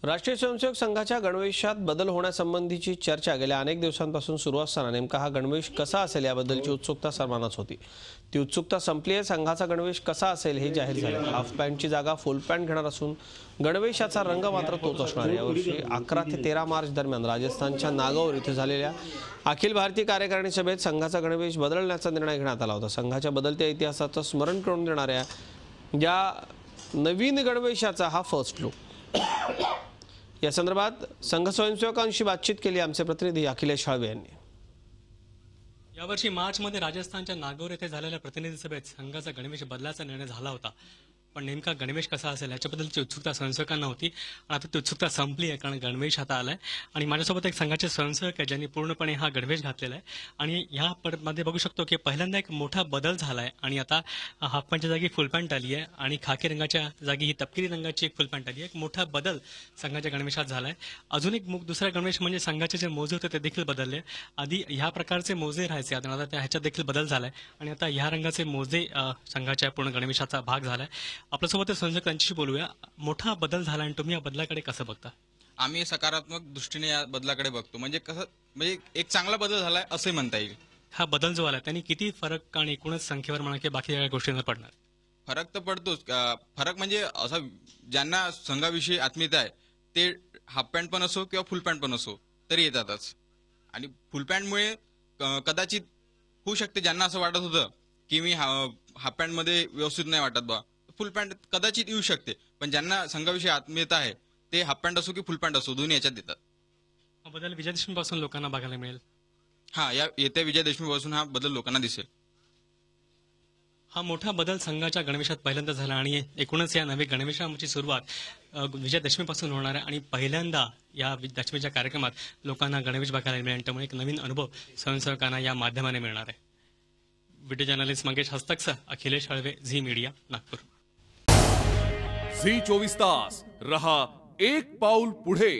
राष्ट्रीय स्वयंसेवक संघाच्या गणवेशात बदल होण्यासंबंधीची चर्चा गेल्या अनेक दिवसांपासून सुरू असताना नेमका हा गणवेश कसा असेल याबद्दलची उत्सुकता सर्वांनाच होती। ती उत्सुकता संपली आहे। संघाचा गणवेश कसा असेल हे जाहीर झाले। हाफ पॅन्टची जागा फुल पॅन्ट घेणार असून गणवेशाचा रंग मात्र तोच असणार आहे। यावर्षी 11 ते 13 मार्च दरम्यान राजस्थानच्या नागौर येथे झालेल्या अखिल भारतीय कार्यकारिणी सभेत संघाचा गणवेश बदलण्याचा निर्णय घेण्यात आला होता। संघाच्या बदलत्या इतिहासाचं स्मरण करून देणाऱ्या या नवीन गणवेशाचा हा फर्स्ट लुक। या संदर्भात संघ स्वयंसेवकांशी बातचीत केली आमचे प्रतिनिधी अखिलेश हळवे यांनी। यावर्षी मार्चमध्ये राजस्थानच्या नागौर येथे झालेल्या प्रतिनिधी सभेत संघाचा गणवेश बदलाचा निर्णय झाला होता, पण नेमका गणवेश कसा असेल याच्याबद्दलची उत्सुकता स्वयंसेवकांना होती। आता ती उत्सुकता संपली आहे, कारण गणवेश आता आलाय आणि माझ्यासोबत एक संघाचे स्वयंसेवक आहे ज्यांनी पूर्णपणे हा गणवेश घातलेला आहे। आणि मध्ये बघू शकतो की पहिल्यांदा एक मोठा बदल झालाय आणि आता हाफ पॅन्टच्या जागी फुल पॅन्ट आली आहे आणि खाकी रंगाच्या जागी ही तपकिरी रंगाची एक फुल पॅन्ट आली आहे। एक मोठा बदल संघाच्या गणवेशात झालाय। अजून एक दुसरा गणवेश म्हणजे संघाचे जे मोजे होते ते देखील बदलले। आधी ह्या प्रकारचे मोजे राहायचे, आता ह्याच्यात देखील बदल झालाय आणि आता ह्या रंगाचे मोजे संघाच्या पूर्ण गणवेशाचा भाग झालाय। आपल्यासोबत संजय यांच्याशी बोलूया। मोठा बदल झाला आणि तुम्ही या बदलाकडे कसं बघता? आम्ही सकारात्मक दृष्टीने या बदलाकडे बघतो। म्हणजे एक चांगला बदल झालाय असे म्हणता येईल। हा बदल जो आला त्याने किती फरक आणि एकूणच संख्येवर म्हणा की बाकी सगळ्या गोष्टींवर पडणार? फरक तर पडतोच। फरक म्हणजे असा ज्यांना संघाविषयी आत्मीयता आहे ते हाफ पॅन्ट पण असो किंवा फुल पॅन्ट पण असो तरी येतातच। आणि फुल पॅन्टमुळे कदाचित होऊ शकते ज्यांना असं वाटत होतं की मी हाफ पॅन्ट मध्ये व्यवस्थित नाही वाटत बा, फुल पॅन्ट कदाचित येऊ शकते। पण ज्यांना संघाविषयी आत्मीयता आहे ते हाफ पॅन्ट असो की फुल पॅन्ट असो दोन्ही याच्यात देतात। हा बदल विजयादशमी पासून लोकांना बघायला मिळेल। हा, या येत्या विजयादशमी पासून हा बदल लोकांना दिसेल। हा मोठा बदल संघाच्या गणवेशात पहिल्यांदा झाला आणि एकूणच या नव्या गणवेशाची सुरुवात विजयादशमीपासून होणार आहे आणि पहिल्यांदा या दशमीच्या कार्यक्रमात लोकांना गणवेश बघायला मिळेल। त्यामुळे एक नवीन अनुभव स्वयंसेवकांना या माध्यमाने मिळणार आहे। व्हिडिओ जर्नलिस्ट मंगेश हस्तकसह Akhilesh Halve, Zee media, Nagpur. Zee 24 तास रहा एक पाऊल पुढे।